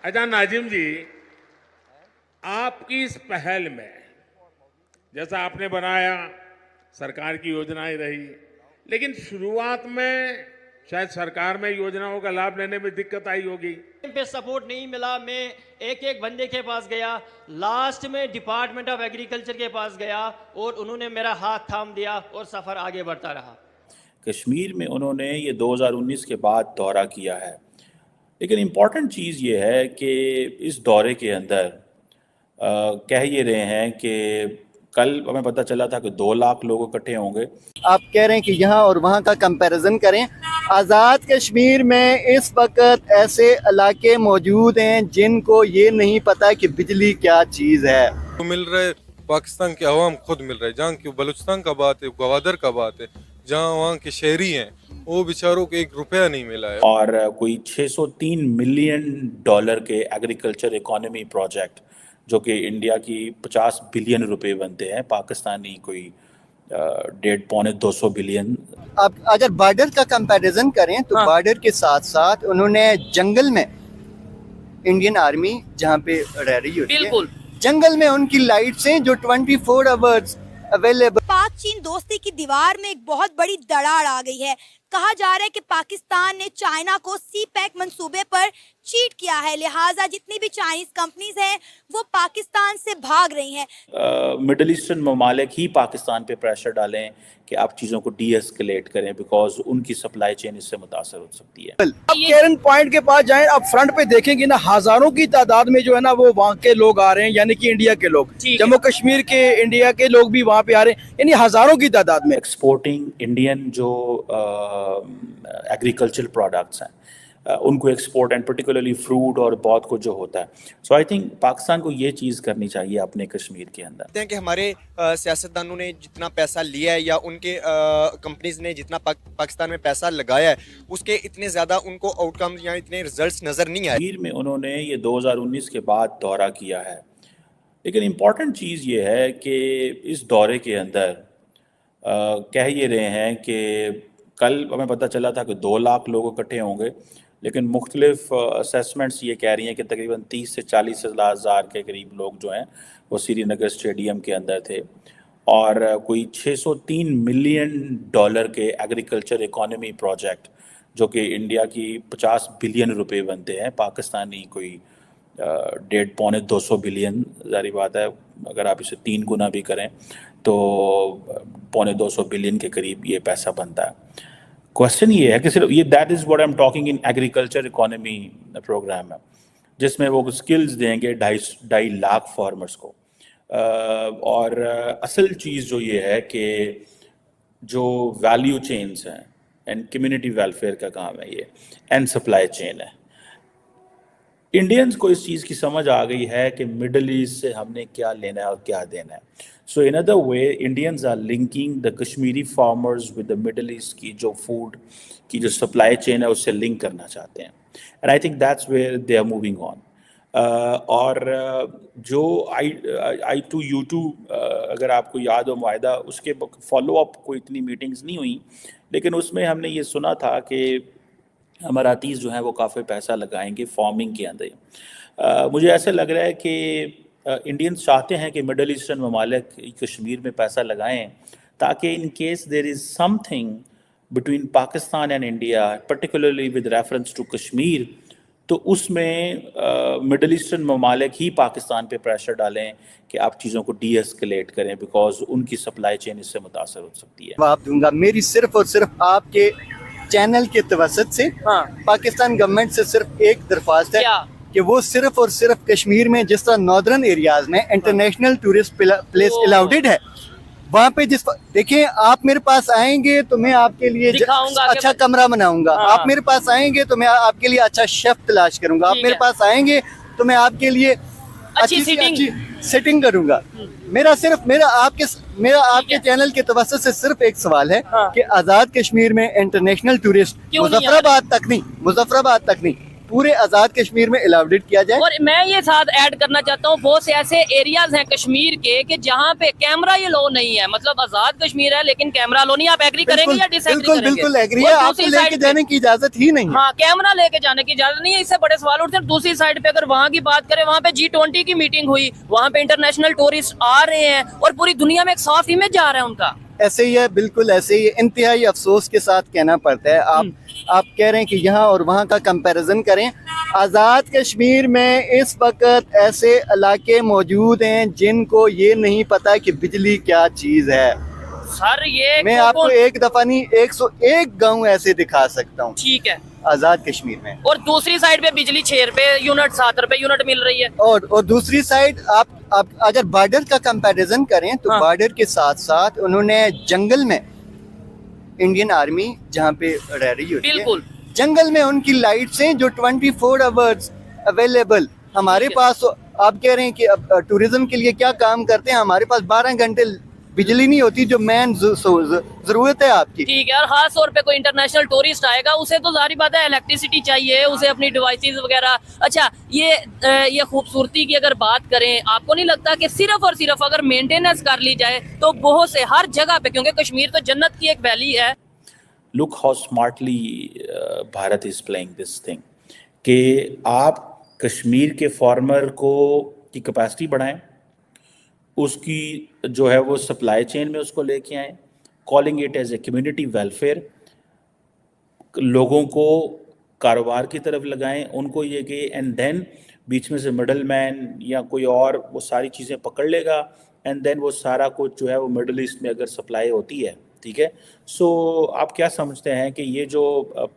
अच्छा नाजिम जी, आपकी इस पहल में जैसा आपने बनाया, सरकार की योजनाएं रही, लेकिन शुरुआत में शायद सरकार में योजनाओं का लाभ लेने में दिक्कत आई होगी। पे सपोर्ट नहीं मिला। मैं एक एक बंदे के पास गया, लास्ट में डिपार्टमेंट ऑफ एग्रीकल्चर के पास गया और उन्होंने मेरा हाथ थाम दिया और सफ़र आगे बढ़ता रहा। कश्मीर में उन्होंने ये 2019 के बाद दौरा किया है, लेकिन इम्पॉर्टेंट चीज़ ये है कि इस दौरे के अंदर कह ये रहे हैं कि कल हमें पता चला था कि 2 लाख लोग इकट्ठे होंगे। आप कह रहे हैं कि यहाँ और वहाँ का कंपैरिजन करें। आज़ाद कश्मीर में इस वक्त ऐसे इलाके मौजूद हैं जिनको ये नहीं पता कि बिजली क्या चीज़ है। तो मिल रहे पाकिस्तान के अवाम खुद मिल रहे, जहाँ की बलूचिस्तान का बात है, गवादर का बात है, जहाँ वहाँ के शहरी हैं वो बेचारों को 1 रुपया नहीं मिला है। और कोई 603 मिलियन डॉलर के एग्रीकल्चर इकोनॉमी प्रोजेक्ट जो कि इंडिया की 50 बिलियन रुपए बनते हैं, पाकिस्तानी कोई 150-200 बिलियन। अब अगर बॉर्डर का कंपैरिजन करें तो बॉर्डर के साथ साथ उन्होंने जंगल में इंडियन आर्मी जहाँ पे रह रही होती है, जंगल में उनकी लाइट्स हैं जो 24 आवर्स अवेलेबल। पाक चीन दोस्ती की दीवार में एक बहुत बड़ी दरार आ गई है। कहा जा रहा है कि पाकिस्तान ने चाइना को सी पैक मंसूबे पर चीट किया है, लिहाजा जितनी भी चाइनीज कंपनीज हैं वो पाकिस्तान से भाग रही हैं। मिडल ईस्टर्न ममालिक ही पाकिस्तान पे प्रेशर डालें कि आप चीज़ों को डी एस्केलेट करें, बिकॉज उनकी सप्लाई चेन इससे मुतासर हो सकती है। अब केरन पॉइंट के पास जाएं, अब फ्रंट पे देखेंगे ना, हजारों की तादाद में जो है ना वो वहाँ के लोग आ रहे हैं, यानी कि इंडिया के लोग, जम्मू कश्मीर के इंडिया के लोग भी वहाँ पे आ रहे हैं, यानी हजारों की तादाद में। एक्सपोर्टिंग इंडियन जो एग्रीकल्चरल प्रोडक्ट्स हैं उनको एक्सपोर्ट एंड पर्टिकुलरली फ्रूट और बहुत कुछ जो होता है, सो आई थिंक पाकिस्तान को ये चीज़ करनी चाहिए अपने कश्मीर के अंदर। कहते हैं कि हमारे सियासतदानों ने जितना पैसा लिया है या उनके कंपनीज ने जितना पाकिस्तान में पैसा लगाया है उसके इतने ज़्यादा उनको आउटकम्स या इतने रिजल्ट्स नज़र नहीं आए। कश्मीर में उन्होंने ये 2019 के बाद दौरा किया है, लेकिन इम्पॉर्टेंट चीज़ ये है कि इस दौरे के अंदर कह ये रहे हैं कि कल हमें पता चला था कि 2 लाख लोग इकट्ठे होंगे, लेकिन मुख्तलिफ असेसमेंट्स ये कह रही हैं कि तकरीबन 30 से 40 हज़ार के करीब लोग जो हैं वो श्रीनगर स्टेडियम के अंदर थे। और कोई 603 मिलियन डॉलर के एग्रीकल्चर इकोनॉमी प्रोजेक्ट जो कि इंडिया की 50 बिलियन रुपए बनते हैं, पाकिस्तानी कोई 150-200 बिलियन। जारी बात है अगर आप इसे 3 गुना भी करें तो 150-200 बिलियन के करीब ये पैसा बनता है। क्वेश्चन ये है कि सिर्फ ये that is what I am talking in agriculture economy programme है, जिसमें वो स्किल्स देंगे 2.5 लाख फार्मर्स को। और असल चीज़ जो ये है कि जो वैल्यू चेन्स हैं एंड कम्युनिटी वेलफेयर का काम है ये, एंड सप्लाई चेन है। इंडियंस को इस चीज़ की समझ आ गई है कि मिडल ईस्ट से हमने क्या लेना है और क्या देना है। So in other way Indians are linking the Kashmiri farmers with the Middle East की जो फूड की जो सप्लाई चेन है उससे लिंक करना चाहते हैं, and I think that's where they are moving on. और जो I2U2 अगर आपको याद हो मुआहदा, उसके फॉलो अप कोई इतनी मीटिंग्स नहीं हुई, लेकिन उसमें हमने ये सुना था कि अमारातीज़ जो हैं वो काफ़ी पैसा लगाएंगे फार्मिंग के अंदर। मुझे ऐसा लग रहा है कि इंडियंस चाहते हैं कि मिडल ईस्टर्न ममालिक कश्मीर में पैसा लगाएं, ताकि in case there is something between Pakistan and India particularly with reference to Kashmir, तो उसमें मिडल ईस्टर्न ममालिक ही पाकिस्तान पे प्रेशर डालें कि आप चीज़ों को डी एस्केलेट करें, बिकॉज उनकी सप्लाई चेन इससे मुतासर हो सकती है। जवाब दूंगा, मेरी सिर्फ और सिर्फ आपके चैनल के तवसत से पाकिस्तान गवर्नमेंट से सिर्फ एक दरख्वास्त है कि वो सिर्फ और सिर्फ कश्मीर में जिस तरह नॉर्दर्न एरियाज में इंटरनेशनल टूरिस्ट प्लेस अलाउडेड है, वहाँ पे देखिए आप मेरे पास आएंगे तो मैं आपके लिए अच्छा कमरा बनाऊंगा, आप मेरे पास आएंगे तो मैं आपके लिए अच्छा शेफ तलाश करूंगा, आप मेरे पास आएंगे तो मैं आपके लिए अच्छी सेटिंग करूंगा। मेरा आपके चैनल के तवज्जो से सिर्फ एक सवाल है कि आज़ाद कश्मीर में इंटरनेशनल टूरिस्ट मुजफ्फराबाद तक नहीं पूरे आज़ाद कश्मीर में इलाबरेट किया जाए। और मैं ये साथ ऐड करना चाहता हूँ, बहुत से ऐसे एरियाज हैं कश्मीर के कि जहाँ पे कैमरा ये लो नहीं है, मतलब आजाद कश्मीर है लेकिन कैमरा लो नहीं। आप एग्री करेंगे या डिसएग्री करेंगे? बिल्कुल एग्री है, आपको लेके जाने की इजाजत ही नहीं है। हाँ, कैमरा लेके जाने की इजाजत नहीं है, इससे बड़े सवाल उठते हैं। दूसरी साइड पे अगर वहाँ की बात करें, वहाँ पे G20 की मीटिंग हुई, वहाँ पे इंटरनेशनल टूरिस्ट आ रहे हैं और पूरी दुनिया में एक साफ इमेज जा रहा है उनका। ऐसे ही है, बिल्कुल ऐसे ही। इंतहाई अफसोस के साथ कहना पड़ता है, आप कह रहे हैं कि यहाँ और वहाँ का कंपैरिजन करें। आज़ाद कश्मीर में इस वक्त ऐसे इलाके मौजूद हैं जिनको ये नहीं पता कि बिजली क्या चीज़ है। सर ये मैं आपको एक दफा नहीं 101 गांव ऐसे दिखा सकता हूँ, ठीक है, आज़ाद कश्मीर में। और दूसरी साइड पे बिजली 6 रुपए यूनिट, 7 रुपए यूनिट मिल रही है। और दूसरी साइड आप अगर बॉर्डर का कंपैरिजन करें तो बॉर्डर के साथ साथ उन्होंने जंगल में इंडियन आर्मी जहाँ पे रह रही होती है, जंगल में उनकी लाइट्स हैं जो 24 आवर्स अवेलेबल। हमारे पास तो आप कह रहे हैं कि अब टूरिज्म के लिए क्या काम करते हैं, हमारे पास 12 घंटे बिजली नहीं होती जो मेन जरूरत है आपकी। ठीक है, और खास तौर पे कोई इंटरनेशनल टूरिस्ट आएगा, उसे तो जाहिर बात है इलेक्ट्रिसिटी चाहिए, उसे अपनी डिवाइसेस वगैरह। अच्छा, ये खूबसूरती की अगर बात करें, आपको नहीं लगता कि सिर्फ और सिर्फ अगर मेंटेनेंस कर ली जाए तो बहुत से हर जगह पे, क्योंकि कश्मीर तो जन्नत की एक वैली है। Look how smartly Bharat is playing this thing कि आप कश्मीर के फार्मर की कैपेसिटी बढ़ाएं, उसकी जो है वो सप्लाई चेन में उसको लेके आए, calling it as a community welfare, लोगों को कारोबार की तरफ लगाएं, उनको ये कि एंड देन बीच में से मिडल मैन या कोई और वो सारी चीज़ें पकड़ लेगा एंड देन वो सारा कुछ जो है वो मिडल ईस्ट में अगर सप्लाई होती है, ठीक है। सो आप क्या समझते हैं कि ये जो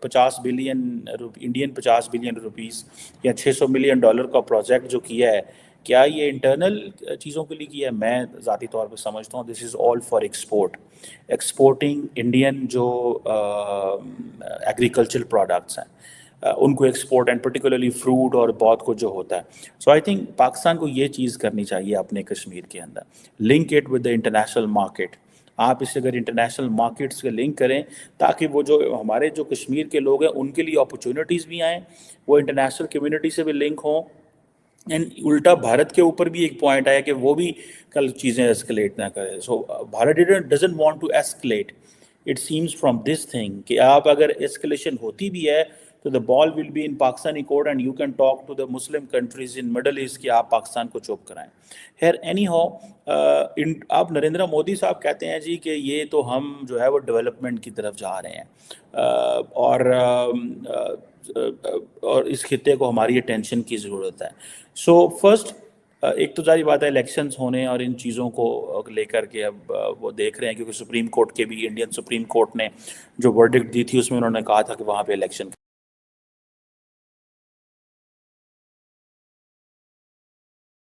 50 बिलियन इंडियन 50 बिलियन रुपीस या $600 मिलियन का प्रोजेक्ट जो किया है, क्या ये इंटरनल चीज़ों के लिए किया है? मैं ज़ाती तौर पे समझता हूँ this is all for exporting Indian जो एग्रीकल्चरल प्रोडक्ट्स हैं उनको एक्सपोर्ट एंड पर्टिकुलरली फ्रूट और बहुत कुछ जो होता है। सो आई थिंक पाकिस्तान को ये चीज़ करनी चाहिए अपने कश्मीर के अंदर, link it with the international market. आप इसे अगर इंटरनेशनल मार्केट से लिंक करें ताकि वो जो हमारे जो कश्मीर के लोग हैं उनके लिए अपॉर्चुनिटीज़ भी आएँ, वो इंटरनेशनल कम्युनिटी से भी लिंक हों। एंड उल्टा भारत के ऊपर भी एक पॉइंट आया कि वो भी कल चीज़ें एस्केलेट ना करें। So Bharat doesn't want to escalate, it seems from this thing कि आप अगर एस्केलेशन होती भी है तो the ball will be in Pakistani court and you can talk to the Muslim countries in Middle East कि आप पाकिस्तान को चुप कराएं। खैर एनी हाउ, आप नरेंद्र मोदी साहब कहते हैं जी कि ये तो हम जो है वो डेवलपमेंट की तरफ जा रहे हैं और इस खित्ते को हमारी अटेंशन की ज़रूरत है। सो फर्स्ट एक तो जारी बात है इलेक्शंस होने और इन चीज़ों को लेकर के अब वो देख रहे हैं, क्योंकि सुप्रीम कोर्ट के भी इंडियन सुप्रीम कोर्ट ने जो वर्डिक्ट दी थी उसमें उन्होंने कहा था कि वहाँ पे इलेक्शन